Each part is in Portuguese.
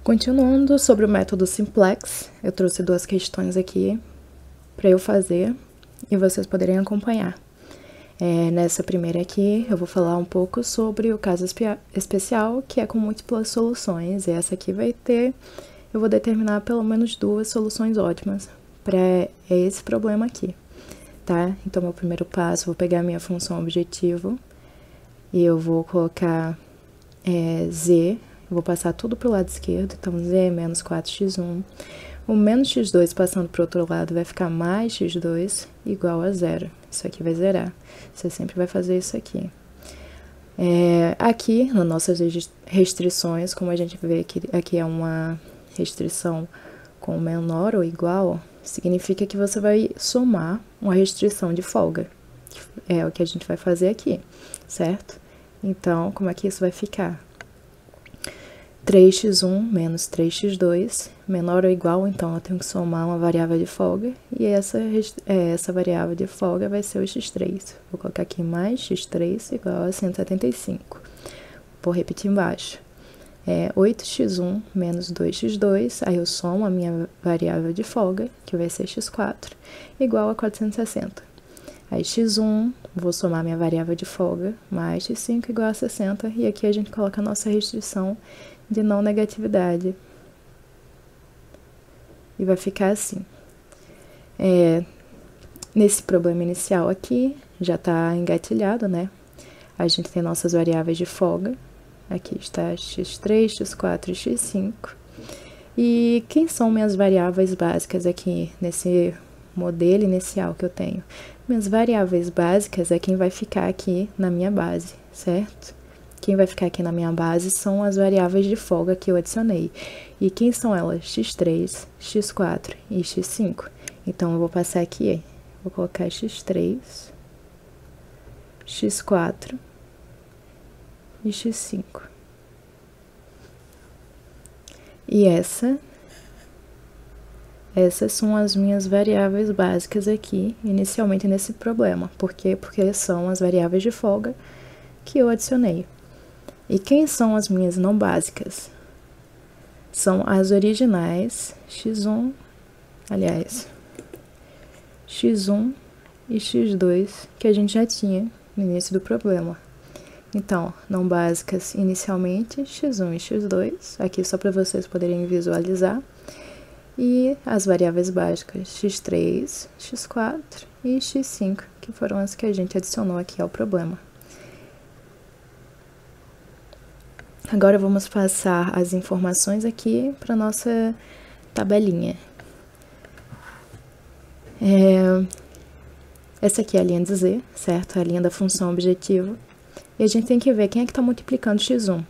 Continuando sobre o método simplex, eu trouxe duas questões aqui para eu fazer e vocês poderem acompanhar. Nessa primeira aqui, eu vou falar um pouco sobre o caso especial, que é com múltiplas soluções, e essa aqui eu vou determinar pelo menos duas soluções ótimas para esse problema aqui, tá? Então, meu primeiro passo, eu vou pegar a minha função objetivo e eu vou colocar z. Eu vou passar tudo pro lado esquerdo, então z é menos 4x1. O menos x2 passando pro outro lado vai ficar mais x2 igual a zero. Isso aqui vai zerar. Você sempre vai fazer isso aqui. Aqui, nas nossas restrições, como a gente vê que aqui é uma restrição com menor ou igual, significa que você vai somar uma restrição de folga. É o que a gente vai fazer aqui, certo? Então, como é que isso vai ficar? 3x1 menos 3x2 menor ou igual, então eu tenho que somar uma variável de folga, e essa variável de folga vai ser o x3. Vou colocar aqui mais x3 igual a 175. Vou repetir embaixo. 8x1 menos 2x2, aí eu somo a minha variável de folga, que vai ser x4, igual a 460. Aí x1, vou somar minha variável de folga, mais x5 igual a 60, e aqui a gente coloca a nossa restrição de não negatividade. E vai ficar assim. Nesse problema inicial aqui, já está engatilhado, né? A gente tem nossas variáveis de folga. Aqui está x3, x4 e x5. E quem são minhas variáveis básicas aqui nesse modelo inicial que eu tenho? Minhas variáveis básicas é quem vai ficar aqui na minha base, certo? Quem vai ficar aqui na minha base são as variáveis de folga que eu adicionei. E quem são elas? x3, x4 e x5. Então, eu vou passar aqui, vou colocar x3, x4 e x5. E essas são as minhas variáveis básicas aqui, inicialmente nesse problema. Por quê? Porque são as variáveis de folga que eu adicionei. E quem são as minhas não básicas? São as originais x1 e x2 que a gente já tinha no início do problema. Então, não básicas inicialmente, x1 e x2, aqui só para vocês poderem visualizar. E as variáveis básicas x3, x4 e x5, que foram as que a gente adicionou aqui ao problema. Agora, vamos passar as informações aqui para nossa tabelinha. Essa aqui é a linha de z, certo? É a linha da função objetivo. E a gente tem que ver quem é que está multiplicando x1.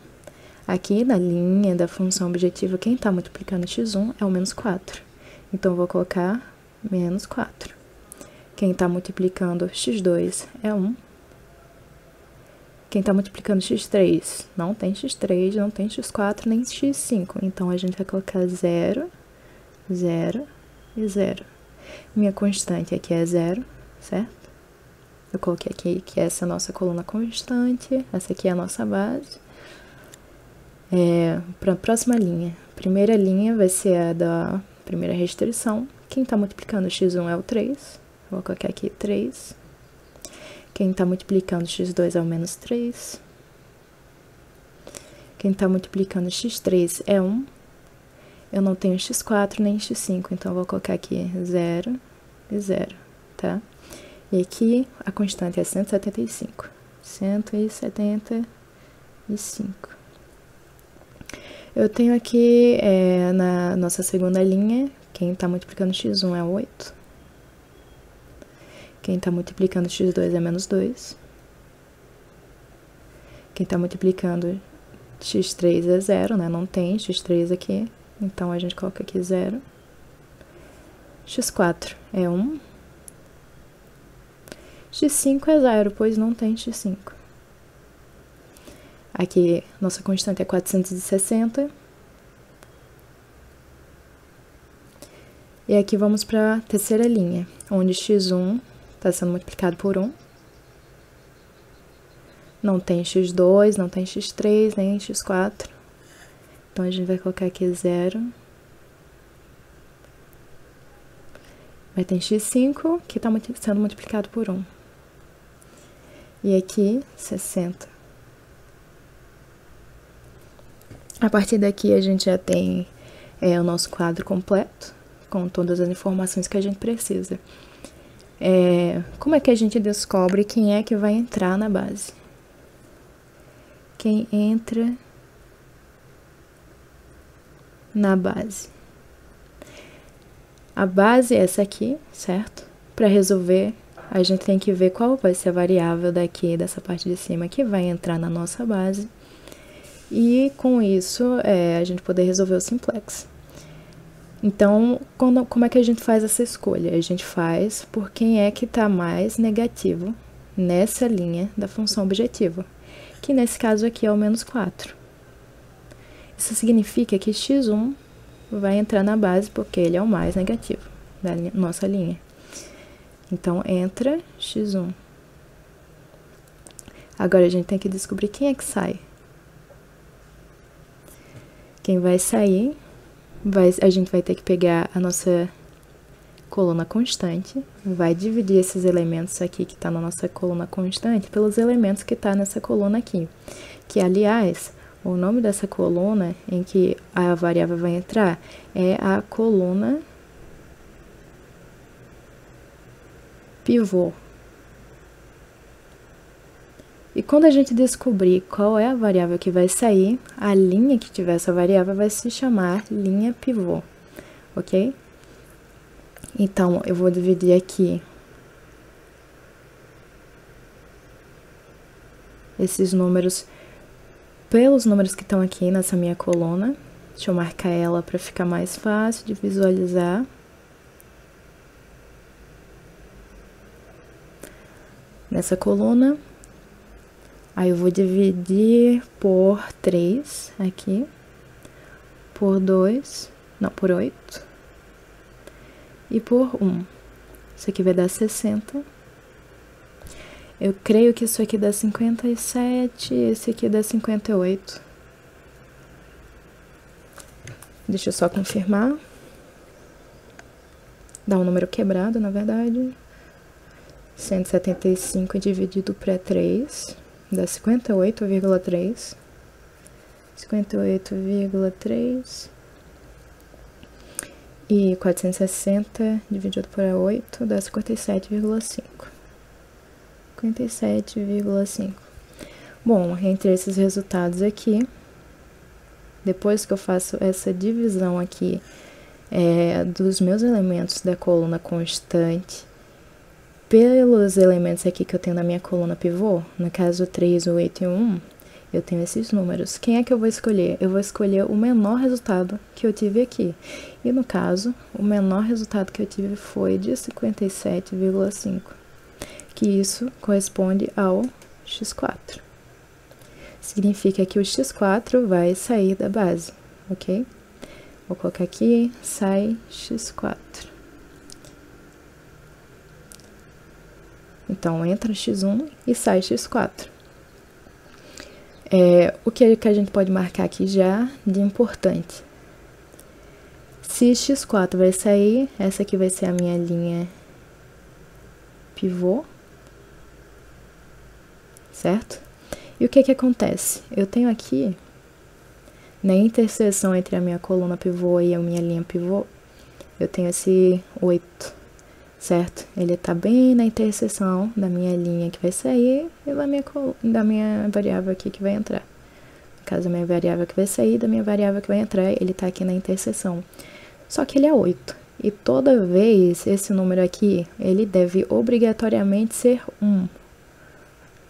Aqui, na linha da função objetiva, quem está multiplicando x1 é o menos 4. Então, eu vou colocar menos 4. Quem está multiplicando x2 é 1. Quem está multiplicando x3 não tem x3, não tem x4, nem x5. Então, a gente vai colocar 0, 0 e 0. Minha constante aqui é 0, certo? Eu coloquei aqui que essa é a nossa coluna constante, essa aqui é a nossa base. Para a próxima linha. Primeira linha vai ser a da primeira restrição. Quem está multiplicando x1 é o 3. Vou colocar aqui 3. Quem está multiplicando x2 é o menos 3. Quem está multiplicando x3 é 1. Eu não tenho x4 nem x5, então eu vou colocar aqui 0 e 0, tá? E aqui a constante é 175. 175. Eu tenho aqui, na nossa segunda linha, quem está multiplicando x1 é 8. Quem está multiplicando x2 é menos 2. Quem está multiplicando x3 é 0, né? Não tem x3 aqui, então a gente coloca aqui 0. x4 é 1. x5 é 0, pois não tem x5. Aqui, nossa constante é 460. E aqui vamos para a terceira linha, onde x1 está sendo multiplicado por 1. Não tem x2, não tem x3, nem x4. Então, a gente vai colocar aqui 0. Vai ter x5, que está sendo multiplicado por 1. E aqui, 60. A partir daqui, a gente já tem o nosso quadro completo, com todas as informações que a gente precisa. Como é que a gente descobre quem é que vai entrar na base? Quem entra na base? A base é essa aqui, certo? Para resolver, a gente tem que ver qual vai ser a variável daqui, dessa parte de cima, que vai entrar na nossa base. E com isso, a gente poder resolver o simplex. Então, como é que a gente faz essa escolha? A gente faz por quem é que está mais negativo nessa linha da função objetivo, que nesse caso aqui é o menos 4. Isso significa que x1 vai entrar na base porque ele é o mais negativo da nossa linha. Então, entra x1. Agora, a gente tem que descobrir quem é que sai. Quem vai sair, a gente vai ter que pegar a nossa coluna constante, vai dividir esses elementos aqui que está na nossa coluna constante pelos elementos que está nessa coluna aqui. Que, aliás, o nome dessa coluna em que a variável vai entrar é a coluna pivô. E quando a gente descobrir qual é a variável que vai sair, a linha que tiver essa variável vai se chamar linha pivô, ok? Então, eu vou dividir aqui esses números pelos números que estão aqui nessa minha coluna. Deixa eu marcar ela para ficar mais fácil de visualizar. Nessa coluna. Aí eu vou dividir por 3 aqui, por 2, não, por 8, e por 1. Isso aqui vai dar 60. Eu creio que isso aqui dá 57, esse aqui dá 58. Deixa eu só confirmar. Dá um número quebrado, na verdade. 175 dividido por 3. Dá 58,3. 58,3. E 460 dividido por 8 dá 57,5. 57,5. Bom, entre esses resultados aqui, depois que eu faço essa divisão aqui dos meus elementos da coluna constante pelos elementos aqui que eu tenho na minha coluna pivô, no caso 3, 8 e 1, eu tenho esses números. Quem é que eu vou escolher? Eu vou escolher o menor resultado que eu tive aqui. E no caso, o menor resultado que eu tive foi de 57,5, que isso corresponde ao x4. Significa que o x4 vai sair da base, ok? Vou colocar aqui, sai x4. Então, entra x1 e sai x4. O que a gente pode marcar aqui já de importante? Se x4 vai sair, essa aqui vai ser a minha linha pivô, certo? E o que acontece? Eu tenho aqui, na interseção entre a minha coluna pivô e a minha linha pivô, eu tenho esse 8, certo? Ele tá bem na interseção da minha linha que vai sair e da minha variável aqui que vai entrar. No caso, a minha variável que vai sair da minha variável que vai entrar, ele tá aqui na interseção. Só que ele é 8. E toda vez, esse número aqui, ele deve obrigatoriamente ser 1.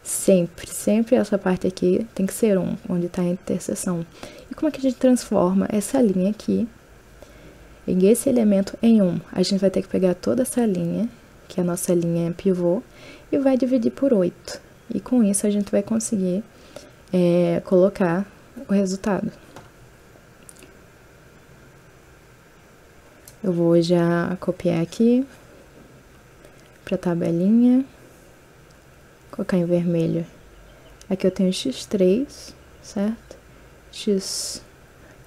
Sempre essa parte aqui tem que ser 1, onde está a interseção. E como é que a gente transforma essa linha aqui, em esse elemento, em 1? A gente vai ter que pegar toda essa linha, que é a nossa linha pivô, e vai dividir por 8. E com isso a gente vai conseguir colocar o resultado. Eu vou já copiar aqui para a tabelinha. Colocar em vermelho. Aqui eu tenho x3, certo?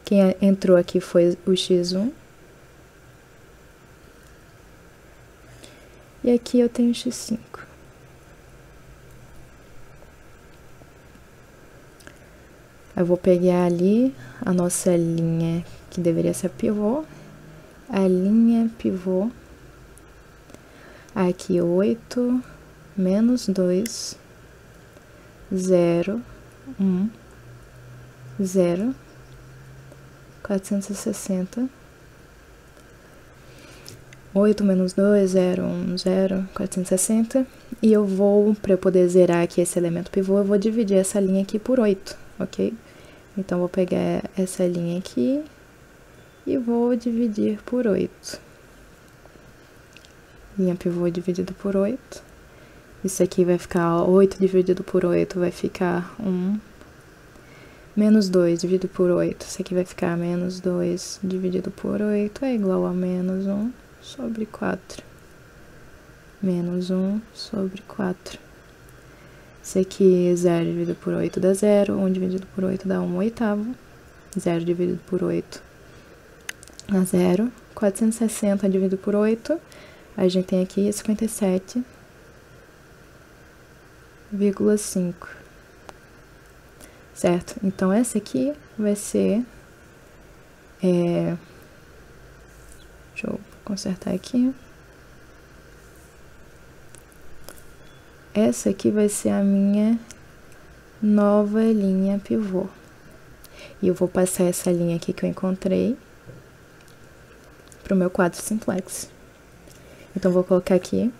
Quem entrou aqui foi o x1. E aqui eu tenho x5. Eu vou pegar ali a nossa linha, que deveria ser pivô. A linha pivô. Aqui 8, menos 2, 0, 1, 0, 460. 8 menos 2, 0, 1, 0, 460. E eu vou, para eu poder zerar aqui esse elemento pivô, eu vou dividir essa linha aqui por 8, ok? Então, eu vou pegar essa linha aqui e vou dividir por 8. Linha pivô dividido por 8. Isso aqui vai ficar 8 dividido por 8, vai ficar 1. Menos 2 dividido por 8, isso aqui vai ficar menos 2 dividido por 8, é igual a menos 1 sobre 4. Menos 1 sobre 4. Isso aqui, 0 dividido por 8 dá 0, 1 dividido por 8 dá 1 oitavo. 0 dividido por 8 dá 0. 460 dividido por 8, a gente tem aqui 57,5. Certo? Então, essa aqui vai ser... deixa eu consertar aqui. Essa aqui vai ser a minha nova linha pivô. E eu vou passar essa linha aqui que eu encontrei para o meu quadro simplex. Então, vou colocar aqui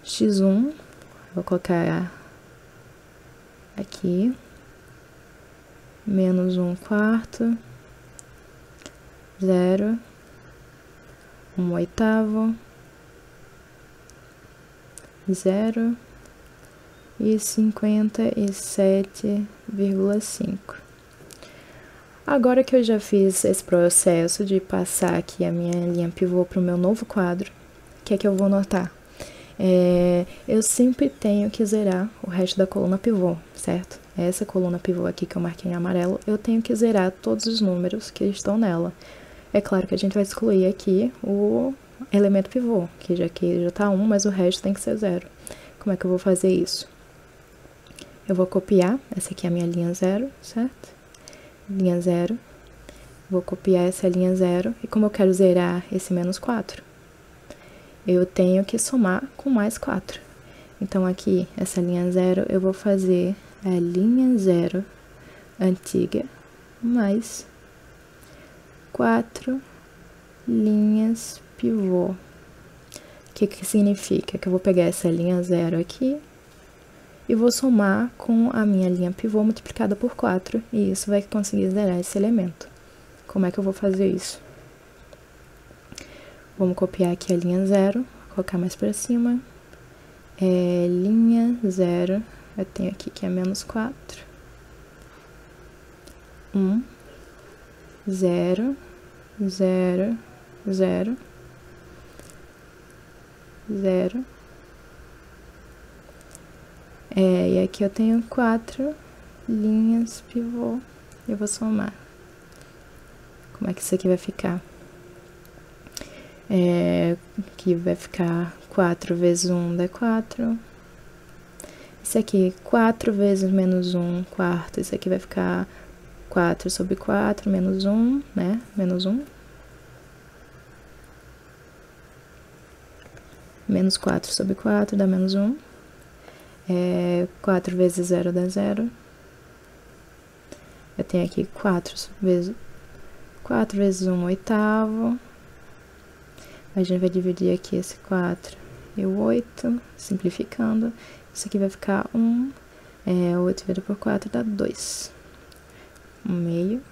x1, vou colocar aqui, menos 1 quarto, 0, 1 oitavo, 0 e 57,5. Agora que eu já fiz esse processo de passar aqui a minha linha pivô para o meu novo quadro, o que é que eu vou notar? Eu sempre tenho que zerar o resto da coluna pivô, certo? Essa coluna pivô aqui que eu marquei em amarelo, eu tenho que zerar todos os números que estão nela. É claro que a gente vai excluir aqui o elemento pivô, que já tá 1, mas o resto tem que ser 0. Como é que eu vou fazer isso? Eu vou copiar, essa aqui é a minha linha 0, certo? Linha 0. Vou copiar essa linha 0, e como eu quero zerar esse menos 4, eu tenho que somar com mais 4. Então, aqui, essa linha 0, eu vou fazer a linha 0 antiga mais 4 linhas pivô. O que significa? Que eu vou pegar essa linha 0 aqui e vou somar com a minha linha pivô multiplicada por 4, e isso vai conseguir zerar esse elemento. Como é que eu vou fazer isso? Vamos copiar aqui a linha 0, colocar mais para cima. Linha 0, eu tenho aqui que é menos 4. 1, 0, 0, 0, 0. E aqui eu tenho 4 linhas pivô. Eu vou somar. Como é que isso aqui vai ficar? Aqui vai ficar 4 vezes 1 dá 4. Isso aqui, 4 vezes menos 1 quarto. Isso aqui vai ficar 4 sobre 4, menos 1, né? Menos 1. Menos 4 sobre 4 dá menos 1. 4 vezes 0 dá 0. Eu tenho aqui 4 vezes 1 oitavo. A gente vai dividir aqui esse 4 e o 8, simplificando. Isso aqui vai ficar 1. 8 dividido por 4 dá 2. 1 meio.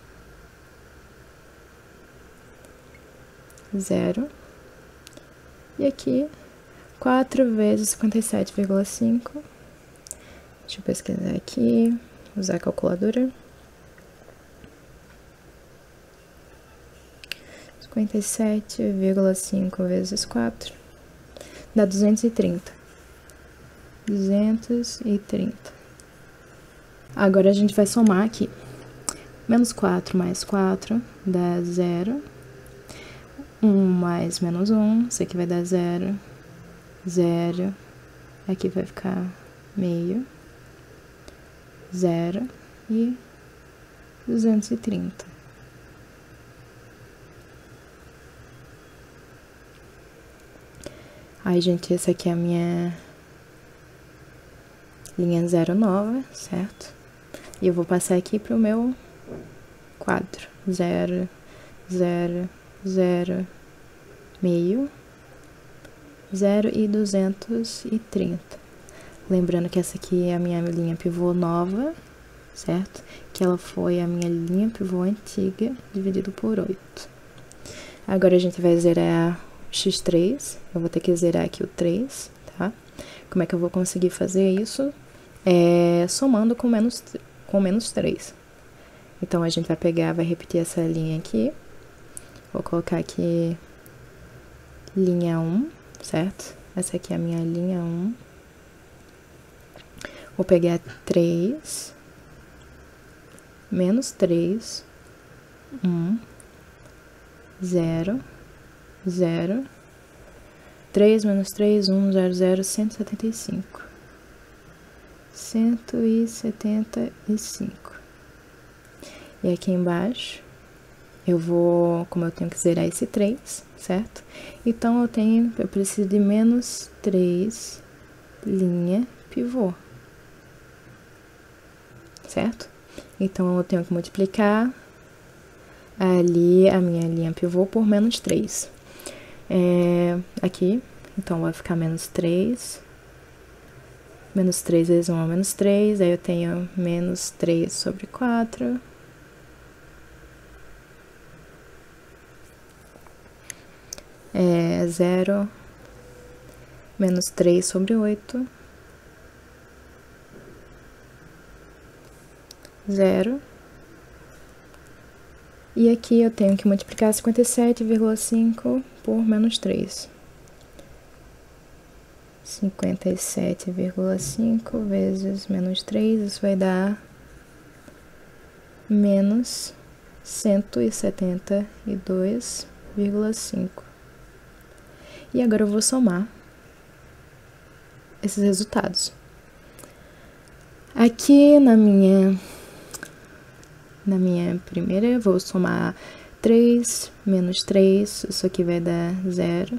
0. E aqui, 4 vezes 57,5. Deixa eu pesquisar aqui, usar a calculadora. 57,5 vezes 4 dá 230. 230. Agora a gente vai somar aqui. Menos 4 mais 4 dá 0. 1 mais menos 1, isso aqui vai dar 0. 0. Aqui vai ficar meio. 0 e 230. Aí, gente, essa aqui é a minha linha 0 nova, certo? E eu vou passar aqui pro meu quadro. 0, 0, 0, meio, 0 e 230. Lembrando que essa aqui é a minha linha pivô nova, certo? Que ela foi a minha linha pivô antiga, dividido por 8. Agora a gente vai zerar x3. Eu vou ter que zerar aqui o 3, tá? Como é que eu vou conseguir fazer isso? Somando com menos 3. Então, a gente vai pegar, vai repetir essa linha aqui. Vou colocar aqui linha 1, certo? Essa aqui é a minha linha 1. Vou pegar 3, menos 3, 1, 0, 0, 3 menos 3, 1, 0, 0, 175. 175. E aqui embaixo, como eu tenho que zerar esse 3, certo? Então, eu preciso de menos 3 linha pivô. Certo? Então, eu tenho que multiplicar ali a minha linha pivô por menos 3. Aqui, então, vai ficar menos 3. Menos 3 vezes 1 é menos 3. Aí, eu tenho menos 3 sobre 4. Zero. Menos 3 sobre 8. 0. E aqui eu tenho que multiplicar 57,5 por menos 3. 57,5 vezes menos 3, isso vai dar menos 172,5. E agora eu vou somar esses resultados. Aqui na minha primeira, eu vou somar 3 menos 3, isso aqui vai dar 0.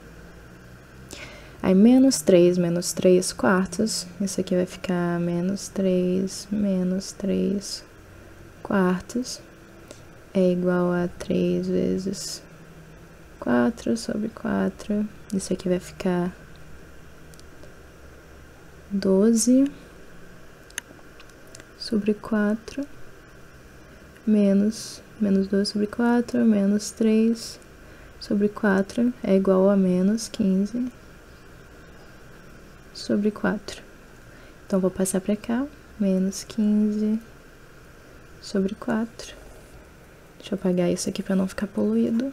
Aí, menos 3 quartos, isso aqui vai ficar menos 3 quartos, é igual a 3 vezes 4 sobre 4, isso aqui vai ficar 12 sobre 4, menos 2 sobre 4, menos 3 sobre 4 é igual a menos 15 sobre 4. Então, vou passar para cá, menos 15 sobre 4. Deixa eu apagar isso aqui para não ficar poluído.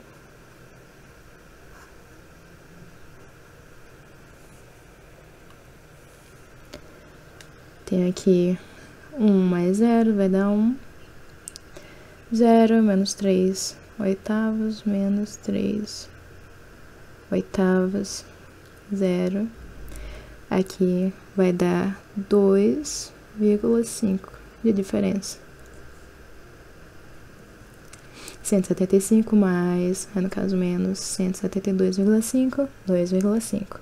Tenho aqui 1 mais 0, vai dar 1. 0 menos 3 oitavos, menos 3 oitavos, 0. Aqui vai dar 2,5 de diferença. 175 mais, no caso menos 172,5, 2,5.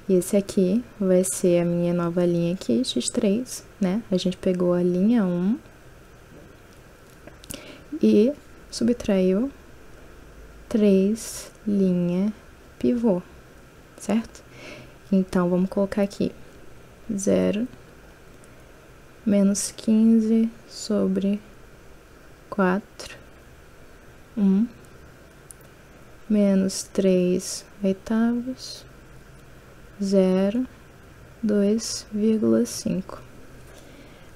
E esse aqui vai ser a minha nova linha aqui, x3, né? A gente pegou a linha 1 e subtraiu 3 linha pivô, certo? Então, vamos colocar aqui 0 menos 15 sobre 4, 1, menos 3 oitavos, 0, 2,5.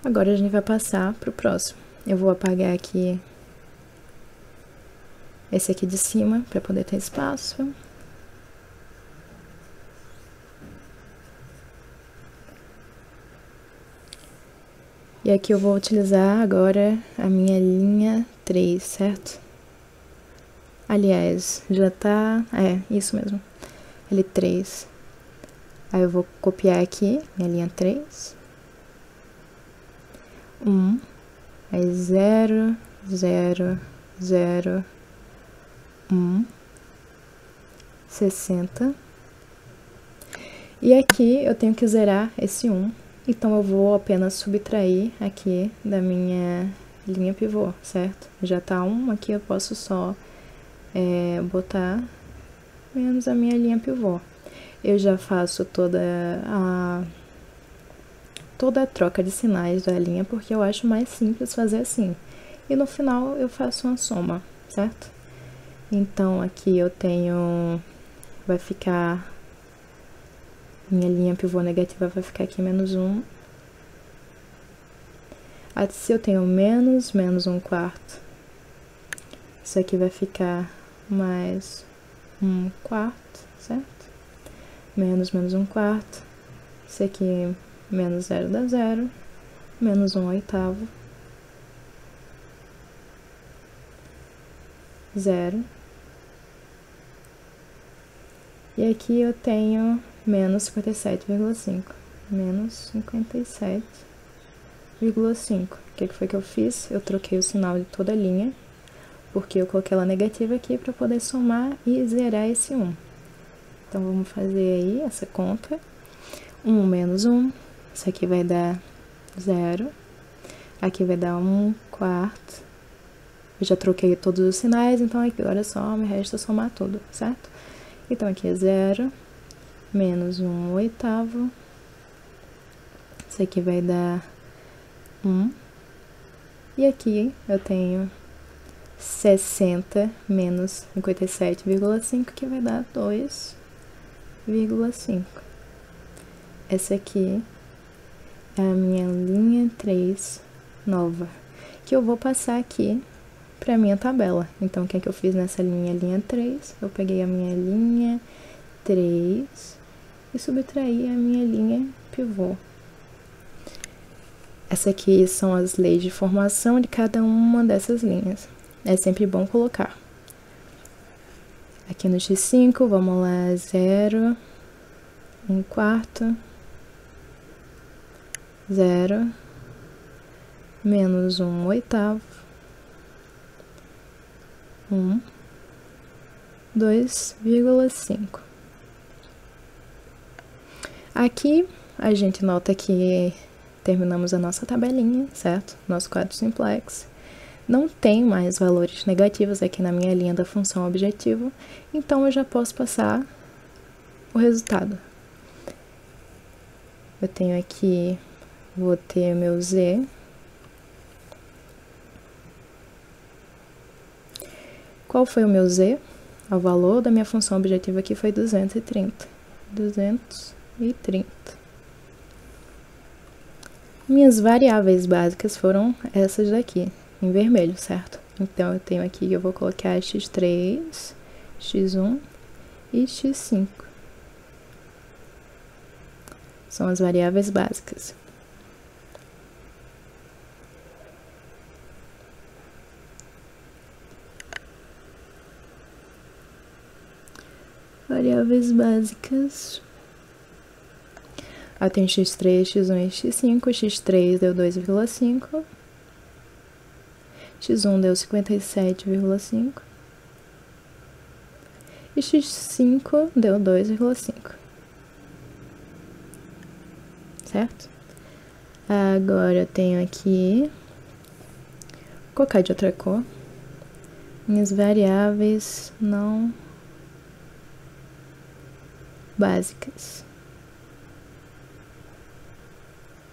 Agora, a gente vai passar para o próximo. Eu vou apagar aqui esse aqui de cima, para poder ter espaço. E aqui eu vou utilizar agora a minha linha L3, certo? Aliás, já tá... isso mesmo. L3. Aí eu vou copiar aqui, minha linha 3. 1. Aí 0, 0, 0, 1. 60. E aqui eu tenho que zerar esse 1. Então eu vou apenas subtrair aqui da minha linha pivô, certo? Já tá 1, aqui eu posso só botar menos a minha linha pivô. Eu já faço toda a troca de sinais da linha, porque eu acho mais simples fazer assim. E no final eu faço uma soma, certo? Então aqui eu tenho... vai ficar... minha linha pivô negativa vai ficar aqui menos 1. Se eu tenho menos 1/4, isso aqui vai ficar mais 1/4, certo? Menos 1/4. Isso aqui menos 0 dá 0. Menos 1/8. 0. E aqui eu tenho menos 57,5. Menos 57,5. O que foi que eu fiz? Eu troquei o sinal de toda a linha, porque eu coloquei ela negativa aqui para poder somar e zerar esse 1. Então, vamos fazer aí essa conta. 1 menos 1, isso aqui vai dar 0. Aqui vai dar 1/4. Eu já troquei todos os sinais, então aqui agora só me resta somar tudo, certo? Então, aqui é 0, menos 1/8. Isso aqui vai dar 1. E aqui eu tenho 60 menos 57,5, que vai dar 2,5. Essa aqui é a minha linha 3 nova, que eu vou passar aqui para minha tabela. Então, o que é que eu fiz nessa linha 3? Eu peguei a minha linha 3 e subtraí a minha linha pivô. Essa aqui são as leis de formação de cada uma dessas linhas. É sempre bom colocar. Aqui no x5, vamos lá, 0, 1/4, 0, menos 1/8, 1, 2,5. Aqui, a gente nota que terminamos a nossa tabelinha, certo? Nosso quadro simplex. Não tem mais valores negativos aqui na minha linha da função objetivo, então eu já posso passar o resultado. Eu tenho aqui, vou ter meu z. Qual foi o meu z? O valor da minha função objetiva aqui foi 230. 230. Minhas variáveis básicas foram essas daqui, em vermelho, certo? Então, eu tenho aqui que eu vou colocar x3, x1 e x5. São as variáveis básicas. Variáveis básicas. Tem x3, x1 e x5. x3 deu 2,5. x1 deu 57,5. E x5 deu 2,5. Certo? Agora eu tenho aqui, vou colocar de outra cor, minhas variáveis não básicas.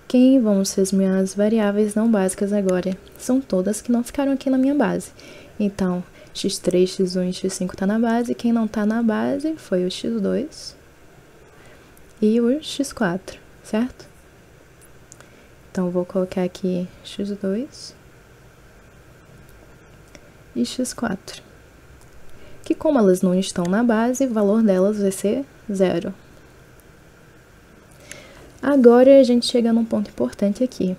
Quem vão ser as minhas variáveis não básicas agora? São todas que não ficaram aqui na minha base. Então, x3, x1 e x5 tá na base. Quem não tá na base foi o x2 e o x4, certo? Então, vou colocar aqui x2 e x4. Que como elas não estão na base, o valor delas vai ser 0. Agora, a gente chega num ponto importante aqui.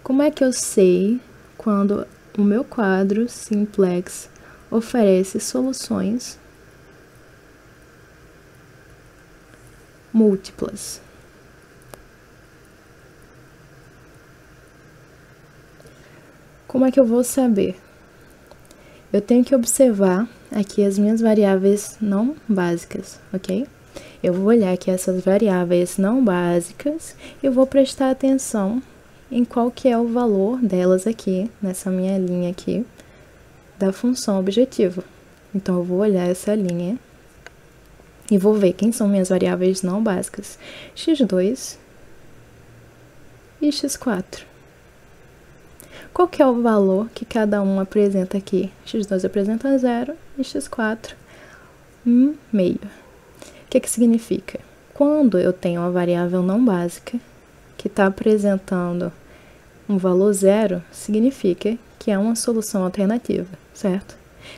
Como é que eu sei quando o meu quadro simplex oferece soluções múltiplas. Como é que eu vou saber? Eu tenho que observar aqui as minhas variáveis não básicas, ok? Eu vou olhar aqui essas variáveis não básicas e vou prestar atenção em qual que é o valor delas aqui, nessa minha linha aqui, da função objetivo. Então, eu vou olhar essa linha e vou ver quem são minhas variáveis não básicas, x2 e x4. Qual que é o valor que cada um apresenta aqui? x2 apresenta 0 e x4, 1/2. O que significa? Quando eu tenho uma variável não básica que está apresentando um valor 0, significa que é uma solução alternativa, certo?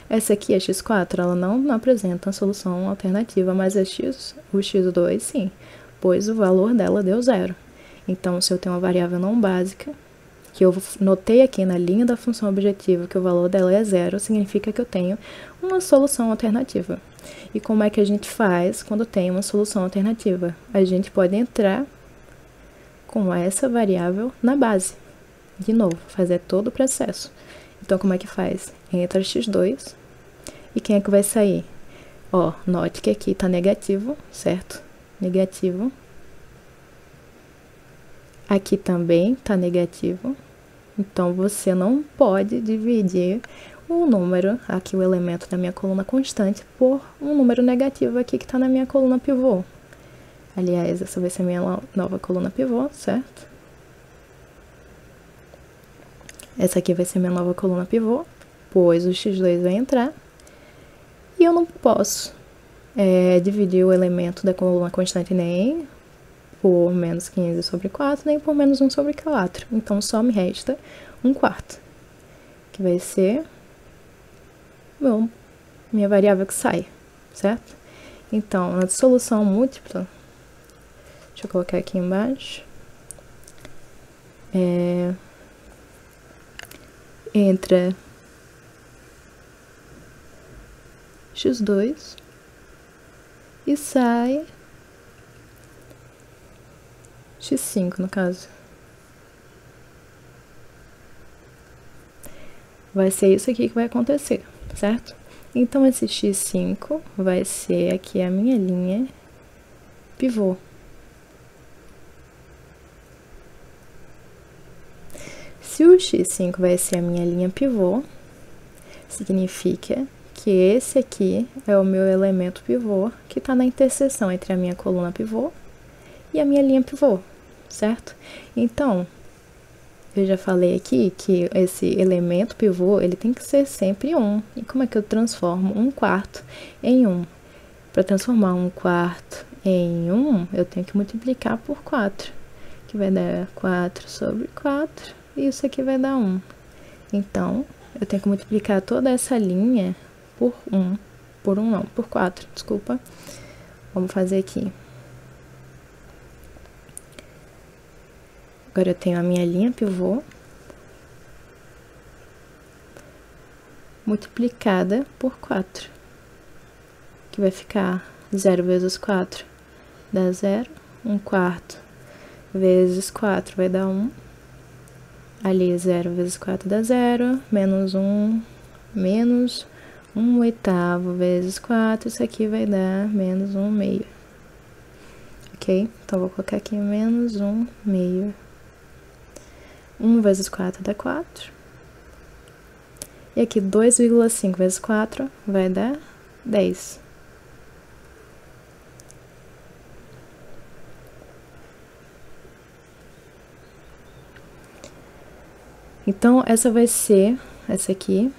Essa aqui, a x4, ela não apresenta uma solução alternativa, mas o x2 sim, pois o valor dela deu 0. Então, se eu tenho uma variável não básica, que eu notei aqui na linha da função objetiva que o valor dela é 0, significa que eu tenho uma solução alternativa. E como é que a gente faz quando tem uma solução alternativa? A gente pode entrar com essa variável na base. De novo, fazer todo o processo. Então, como é que faz? Entra x2 e quem é que vai sair? Ó, note que aqui tá negativo, certo? Negativo. Aqui também tá negativo. Então, você não pode dividir o número, aqui o elemento da minha coluna constante, por um número negativo aqui que tá na minha coluna pivô. Aliás, essa vai ser a minha nova coluna pivô, certo? Essa aqui vai ser minha nova coluna pivô, pois o x2 vai entrar. E eu não posso dividir o elemento da coluna constante nem por menos 15 sobre 4, nem por menos 1 sobre 4. Então, só me resta 1/4, que vai ser minha variável que sai, certo? Então, na solução múltipla, deixa eu colocar aqui embaixo, entra x2 e sai x5, no caso. Vai ser isso aqui que vai acontecer, certo? Então, esse x5 vai ser aqui a minha linha pivô. Se o x5 vai ser a minha linha pivô, significa que esse aqui é o meu elemento pivô que está na interseção entre a minha coluna pivô e a minha linha pivô, certo? Então, eu já falei aqui que esse elemento pivô, ele tem que ser sempre 1. E como é que eu transformo 1/4 em 1? Para transformar 1/4 em 1, eu tenho que multiplicar por 4, que vai dar 4 sobre 4, e isso aqui vai dar 1. Então, eu tenho que multiplicar toda essa linha por 1. Por 4, desculpa. Vamos fazer aqui. Agora eu tenho a minha linha pivô multiplicada por 4, que vai ficar 0 vezes 4 dá 0, 1/4 vezes 4 vai dar 1, ali 0 vezes 4 dá 0, menos 1, menos 1/8 vezes 4, isso aqui vai dar menos 1/2. Ok? Então, vou colocar aqui menos 1/2. 1 vezes 4 dá 4. E aqui 2,5 vezes 4 vai dar 10. Então, essa aqui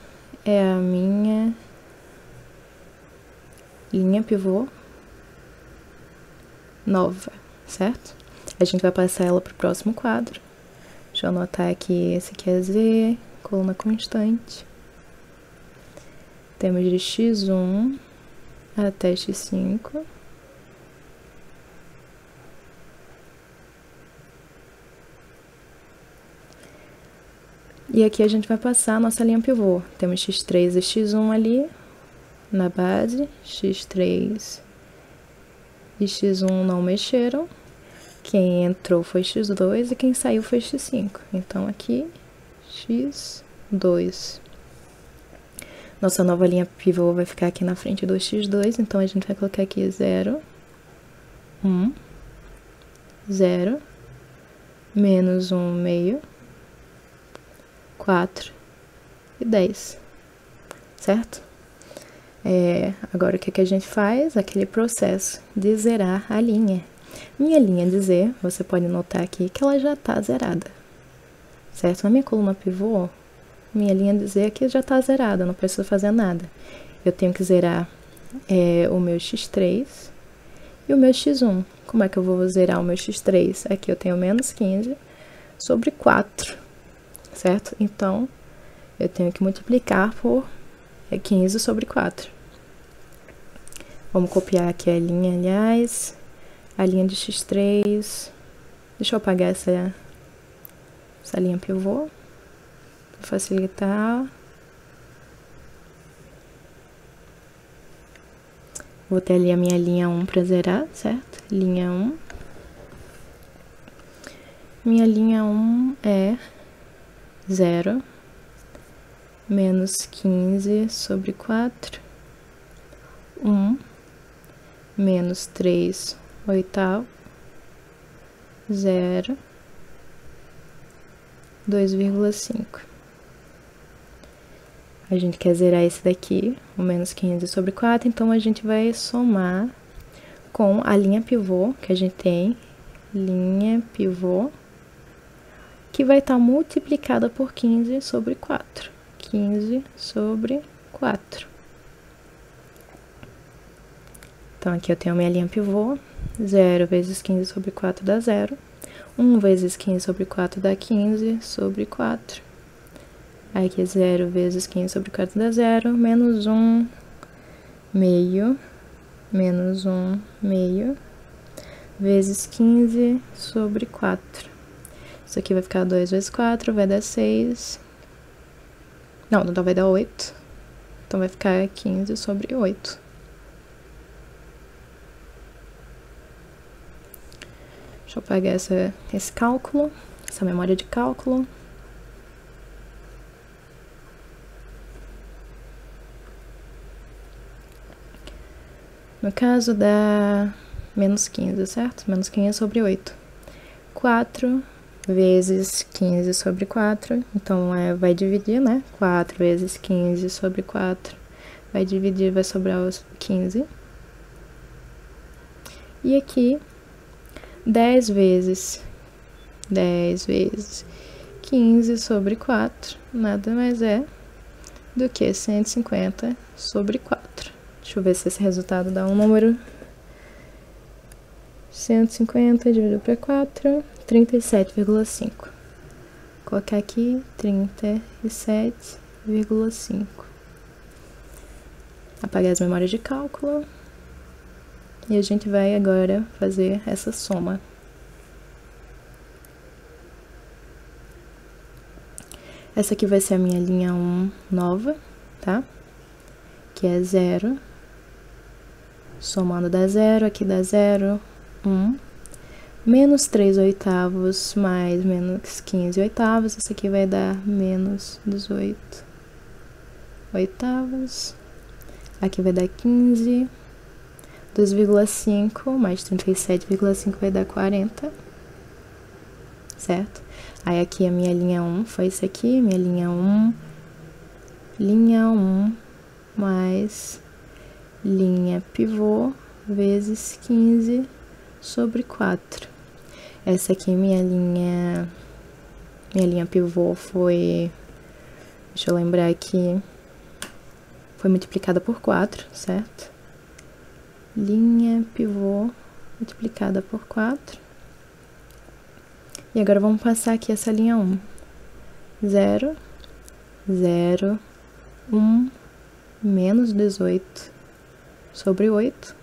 é a minha linha pivô nova, certo? A gente vai passar ela para o próximo quadro. Deixa eu anotar aqui, esse aqui é Z, coluna constante. Temos de x1 até x5. E aqui a gente vai passar a nossa linha pivô. Temos x3 e x1 ali na base, x3 e x1 não mexeram. Quem entrou foi x2 e quem saiu foi x5. Então, aqui, x2. Nossa nova linha pivô vai ficar aqui na frente do x2, então a gente vai colocar aqui 0, 1, 0, menos 1 meio, 4 e 10, certo? Agora o que a gente faz? Aquele processo de zerar a linha. Minha linha de Z, você pode notar aqui que ela já está zerada, certo? Na minha coluna pivô, minha linha de Z aqui já está zerada, não preciso fazer nada. Eu tenho que zerar o meu x3 e o meu x1. Como é que eu vou zerar o meu x3? Aqui eu tenho menos 15 sobre 4, certo? Então, eu tenho que multiplicar por 15 sobre 4. Vamos copiar aqui a linha, aliás, a linha de x3. Deixa eu apagar essa linha pivô, para facilitar. Vou ter ali a minha linha 1 para zerar, certo? Linha 1. Minha linha 1 é 0, menos 15 sobre 4, 1, menos 3 oitavo, 0, 2,5. A gente quer zerar esse daqui, o menos 15 sobre 4, então a gente vai somar com a linha pivô que a gente tem, linha pivô, que vai estar multiplicada por 15 sobre 4. 15 sobre 4. Então, aqui eu tenho a minha linha pivô, 0 vezes 15 sobre 4 dá 0. 1 vezes 15 sobre 4 dá 15 sobre 4. Aí aqui 0 vezes 15 sobre 4 dá 0, menos 1 meio, menos 1 meio, vezes 15 sobre 4. Isso aqui vai ficar 2 vezes 4, vai dar 6. Não, então vai dar 8. Então vai ficar 15 sobre 8. Deixa eu apagar esse cálculo, essa memória de cálculo. No caso dá menos 15, certo? Menos 15 sobre 8. 4 vezes 15 sobre 4, então vai dividir, né? 4 vezes 15 sobre 4, vai dividir, vai sobrar os 15. E aqui, 10 vezes 15 sobre 4, nada mais é do que 150 sobre 4. Deixa eu ver se esse resultado dá um número. 150 dividido por 4, 37,5. Vou colocar aqui 37,5. Apagar as memórias de cálculo. E a gente vai agora fazer essa soma. Essa aqui vai ser a minha linha 1 nova, tá? Que é 0. Somando dá 0, aqui dá 0, 1. Menos 3 oitavos mais menos 15 oitavos. Isso aqui vai dar menos 18 oitavos. Aqui vai dar 15. 2,5 mais 37,5 vai dar 40. Certo? Aí aqui a minha linha 1 foi isso aqui, minha linha 1. Linha 1 mais linha pivô vezes 15 sobre 4. Essa aqui minha linha pivô foi, deixa eu lembrar aqui, foi multiplicada por 4, certo? Linha pivô multiplicada por 4. E agora vamos passar aqui essa linha 1. 0, 0, 1, menos 18 sobre 8,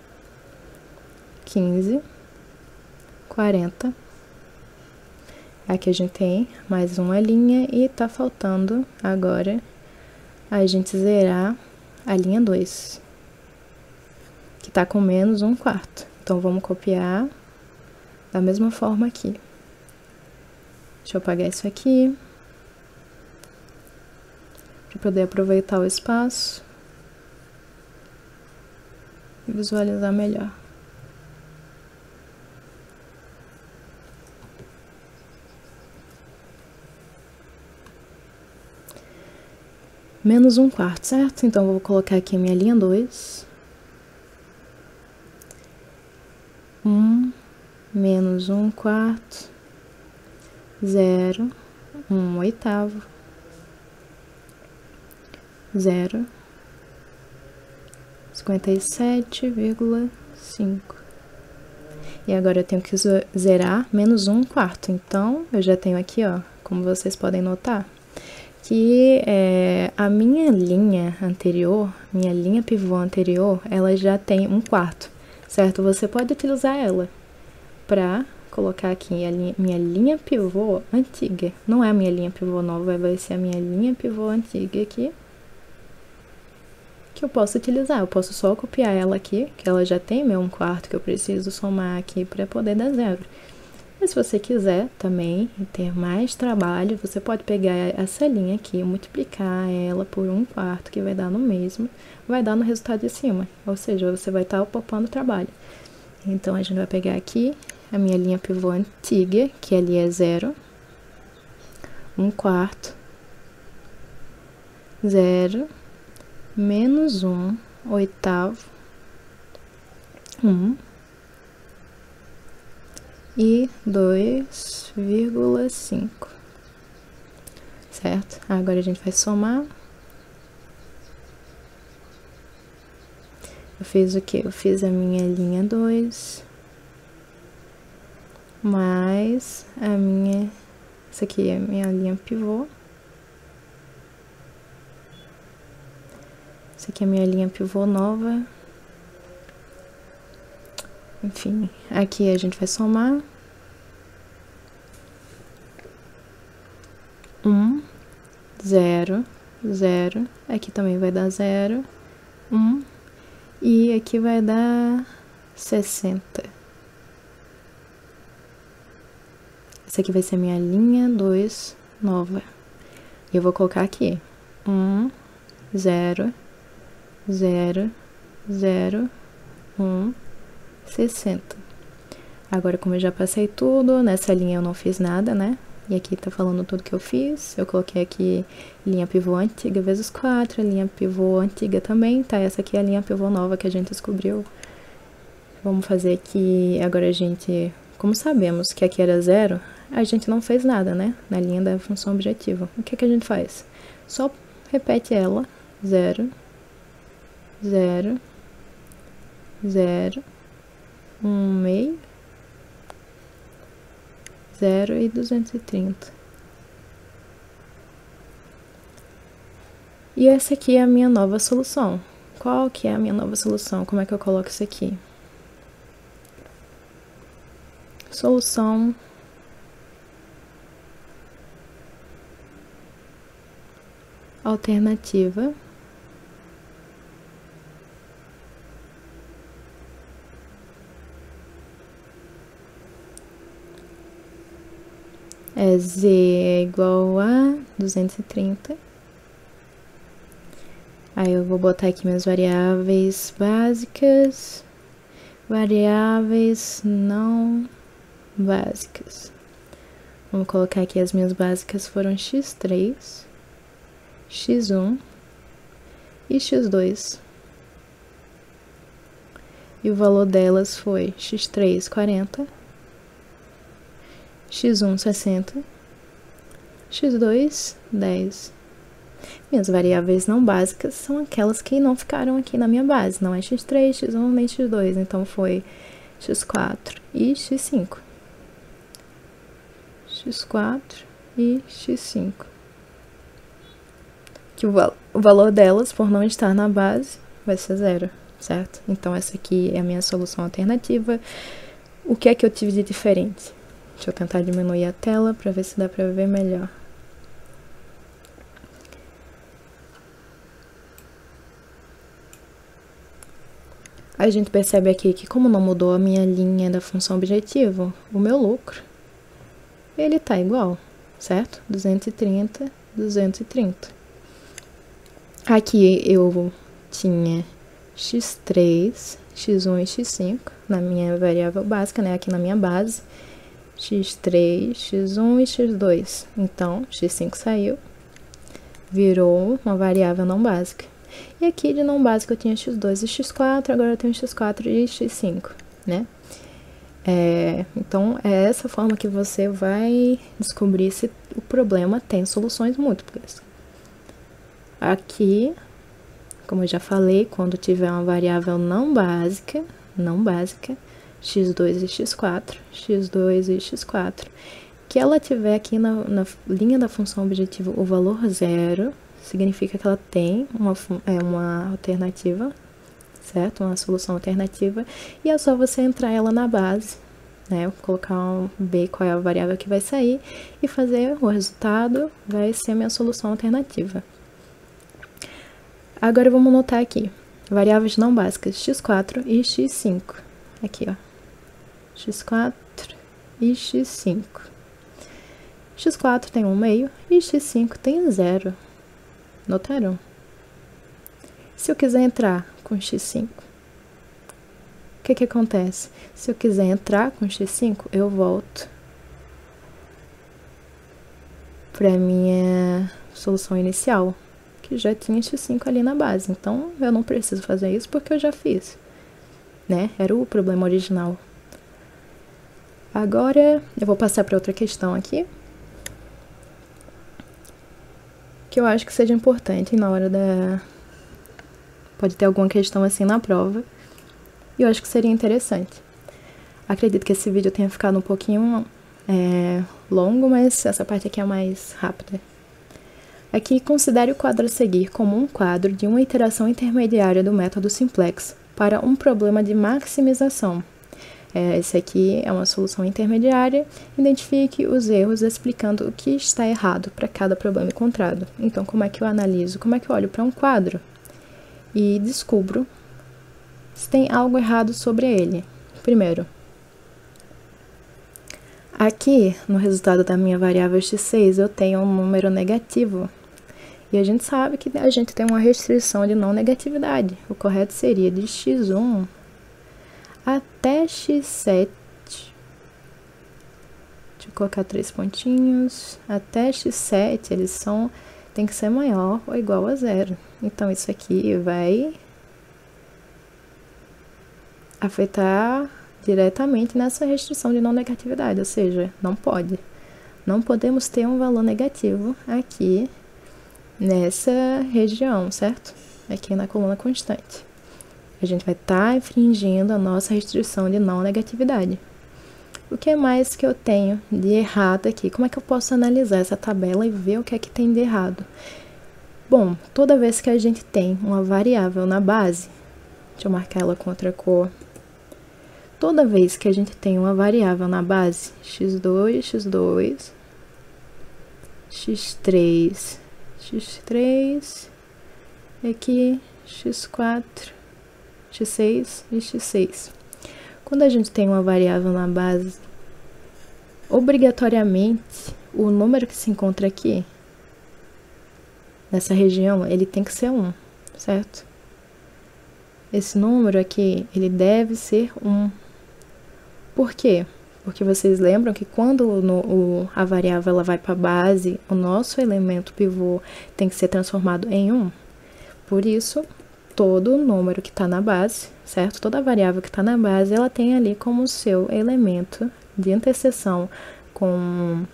15, 40. Aqui a gente tem mais uma linha e tá faltando agora a gente zerar a linha 2, que tá com menos 1/4. Então, vamos copiar da mesma forma aqui. Deixa eu apagar isso aqui, para poder aproveitar o espaço e visualizar melhor. Menos 1/4, certo? Então, eu vou colocar aqui a minha linha 2. 1 menos 1/4, 0, 1/8, 0, 57,5. E agora eu tenho que zerar menos 1/4. Então, eu já tenho aqui, ó, como vocês podem notar, que a minha linha anterior, minha linha pivô anterior, ela já tem 1/4, certo? Você pode utilizar ela para colocar aqui a minha linha pivô antiga. Não é a minha linha pivô nova, vai ser a minha linha pivô antiga aqui, que eu posso utilizar. Eu posso só copiar ela aqui, que ela já tem meu 1/4, que eu preciso somar aqui para poder dar 0. Mas se você quiser também ter mais trabalho, você pode pegar essa linha aqui, multiplicar ela por 1/4, que vai dar no mesmo, vai dar no resultado de cima. Ou seja, você vai estar poupando trabalho. Então, a gente vai pegar aqui a minha linha pivô antiga, que ali é 0, 1/4, 0, menos 1/8, 1 e 2,5, certo? Agora a gente vai somar. Eu fiz o quê? Eu fiz a minha linha 2 mais a minha... Essa aqui é a minha linha pivô. Essa aqui é a minha linha pivô nova. Enfim, aqui a gente vai somar. 1, 0, 0. Aqui também vai dar 0, 1. E aqui vai dar 60. Essa aqui vai ser minha linha 2 nova. E eu vou colocar aqui 1, 0, 0, 0, 1, 60. Agora, como eu já passei tudo, nessa linha eu não fiz nada, né? E aqui tá falando tudo que eu fiz. Eu coloquei aqui linha pivô antiga vezes 4, linha pivô antiga também, tá? Essa aqui é a linha pivô nova que a gente descobriu. Vamos fazer aqui, agora a gente, como sabemos que aqui era 0, a gente não fez nada, né? Na linha da função objetiva. O que que a gente faz? Só repete ela, 0, 0, 0, 1/2, 0 e 230. E essa aqui é a minha nova solução. Qual que é a minha nova solução? Como é que eu coloco isso aqui? Solução alternativa é z é igual a 230. Aí eu vou botar aqui minhas variáveis básicas, variáveis não básicas. Vamos colocar aqui as minhas básicas foram x3, x1 e x2. E o valor delas foi x3, 40, x1, 60, x2, 10. Minhas variáveis não básicas são aquelas que não ficaram aqui na minha base. Não é x3, x1 nem x2. Então, foi x4 e x5. x4 e x5. Que o valor delas, por não estar na base, vai ser 0, certo? Então, essa aqui é a minha solução alternativa. O que é que eu tive de diferente? Deixa eu tentar diminuir a tela para ver se dá para ver melhor. A gente percebe aqui que, como não mudou a minha linha da função objetivo, o meu lucro, ele tá igual, certo? 230, 230. Aqui eu tinha x3, x1 e x5 na minha variável básica, né? Aqui na minha base, x3, x1 e x2. Então, x5 saiu, virou uma variável não básica. E aqui de não básico eu tinha x2 e x4, agora eu tenho x4 e x5, né? Então, é essa forma que você vai descobrir se o problema tem soluções múltiplas. Aqui, como eu já falei, quando tiver uma variável não básica, x2 e x4, que ela tiver aqui na linha da função objetivo o valor zero, significa que ela tem uma alternativa, certo? Uma solução alternativa, e é só você entrar ela na base, né? Colocar ver qual é a variável que vai sair e fazer o resultado, vai ser a minha solução alternativa. Agora vamos notar aqui, variáveis não básicas, x4 e x5, aqui ó, x4 e x5. x4 tem 1/2 e x5 tem 0. Notaram? Se eu quiser entrar com x5, o que acontece? Se eu quiser entrar com x5, eu volto para a minha solução inicial, que já tinha x5 ali na base. Então, eu não preciso fazer isso porque eu já fiz, né? Era o problema original. Agora, eu vou passar para outra questão aqui, que eu acho que seja importante na hora da... Pode ter alguma questão assim na prova, e eu acho que seria interessante. Acredito que esse vídeo tenha ficado um pouquinho longo, mas essa parte aqui é mais rápida. Aqui, considere o quadro a seguir como um quadro de uma iteração intermediária do método simplex para um problema de maximização. Esse aqui é uma solução intermediária. Identifique os erros explicando o que está errado para cada problema encontrado. Então, como é que eu analiso? Como é que eu olho para um quadro e descubro se tem algo errado sobre ele? Primeiro, aqui no resultado da minha variável x6 eu tenho um número negativo. E a gente sabe que a gente tem uma restrição de não negatividade. O correto seria de x1 até x7, deixa eu colocar 3 pontinhos, até x7 eles tem que ser maior ou igual a 0. Então, isso aqui vai afetar diretamente nessa restrição de não negatividade, ou seja, não podemos ter um valor negativo aqui nessa região, certo? Aqui na coluna constante. A gente vai estar infringindo a nossa restrição de não negatividade. O que mais que eu tenho de errado aqui? Como é que eu posso analisar essa tabela e ver o que é que tem de errado? Bom, toda vez que a gente tem uma variável na base, deixa eu marcar ela com outra cor. Toda vez que a gente tem uma variável na base, x2, x2, x3, x3, aqui x4, x6 e x6. Quando a gente tem uma variável na base, obrigatoriamente, o número que se encontra aqui, nessa região, ele tem que ser 1, certo? Esse número aqui, ele deve ser 1. Por quê? Porque vocês lembram que quando a variável ela vai para a base, o nosso elemento pivô tem que ser transformado em 1. Por isso, todo número que está na base, certo? Toda variável que está na base, ela tem ali como seu elemento de interseção com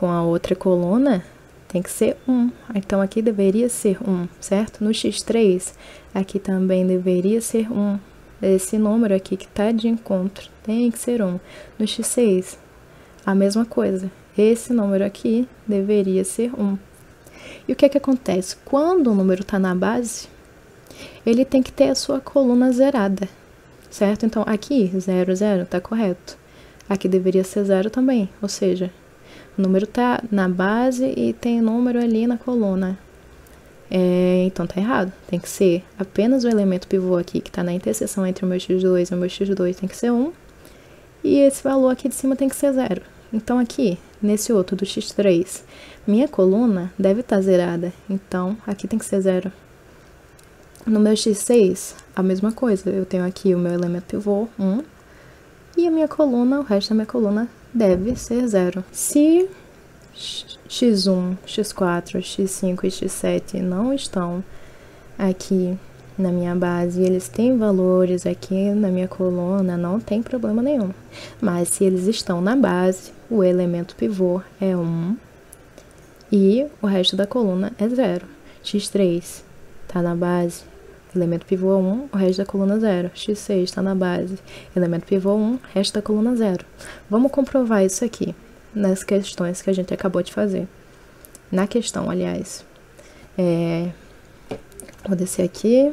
a outra coluna, tem que ser 1. Então, aqui deveria ser 1, certo? No x3, aqui também deveria ser 1. Esse número aqui que está de encontro tem que ser 1. No x6, a mesma coisa. Esse número aqui deveria ser 1. E o que é que acontece? Quando o número está na base, ele tem que ter a sua coluna zerada, certo? Então, aqui, 0, 0, está correto. aqui deveria ser 0 também, ou seja, o número tá na base e tem número ali na coluna. Então tá errado, tem que ser apenas o elemento pivô aqui, que tá na interseção entre o meu x2 e o meu x2, tem que ser 1, e esse valor aqui de cima tem que ser 0. Então aqui, nesse outro do x3, minha coluna deve estar zerada, então aqui tem que ser 0. No meu x6, a mesma coisa, eu tenho aqui o meu elemento pivô, 1, e a minha coluna, o resto da minha coluna deve ser 0. Se x1, x4, x5 e x7 não estão aqui na minha base, eles têm valores aqui na minha coluna, não tem problema nenhum. Mas se eles estão na base, o elemento pivô é 1 e o resto da coluna é 0. x3 está na base, elemento pivô 1, o resto da coluna 0. x6 está na base, elemento pivô 1, resto da coluna 0. Vamos comprovar isso aqui nas questões que a gente acabou de fazer. Na questão, aliás, vou descer aqui.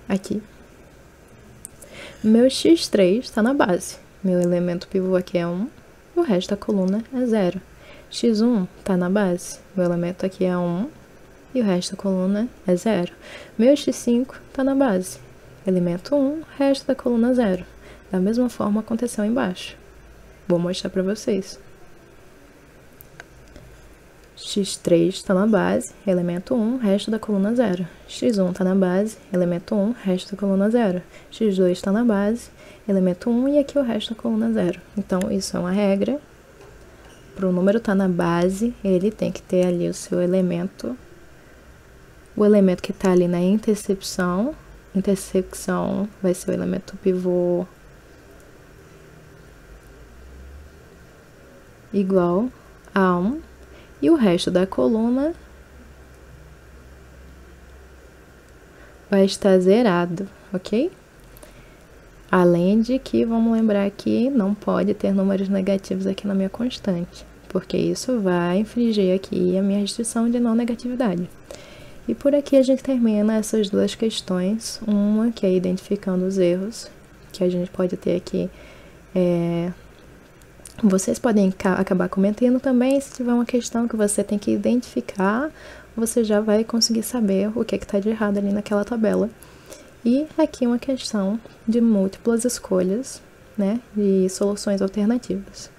Aqui. Meu x3 está na base. Meu elemento pivô aqui é 1, e o resto da coluna é 0. x1 está na base. Meu elemento aqui é 1, e o resto da coluna é 0. Meu x5 está na base. Elemento 1, resto da coluna 0. Da mesma forma aconteceu embaixo. Vou mostrar para vocês. x3 está na base, elemento 1, resto da coluna 0. x1 está na base, elemento 1, resto da coluna 0. x2 está na base, elemento 1 e aqui o resto da coluna 0. Então, isso é uma regra. Para o número estar na base, ele tem que ter ali o seu elemento. O elemento que está ali na intersecção vai ser o elemento pivô igual a 1, e o resto da coluna vai estar zerado, ok? Além de que, vamos lembrar que não pode ter números negativos aqui na minha constante, porque isso vai infringir aqui a minha restrição de não negatividade. E por aqui a gente termina essas duas questões, uma que é identificando os erros, que a gente pode ter aqui. Vocês podem acabar comentando também, se tiver uma questão que você tem que identificar, você já vai conseguir saber o que está de errado ali naquela tabela. E aqui uma questão de múltiplas escolhas, né, de soluções alternativas.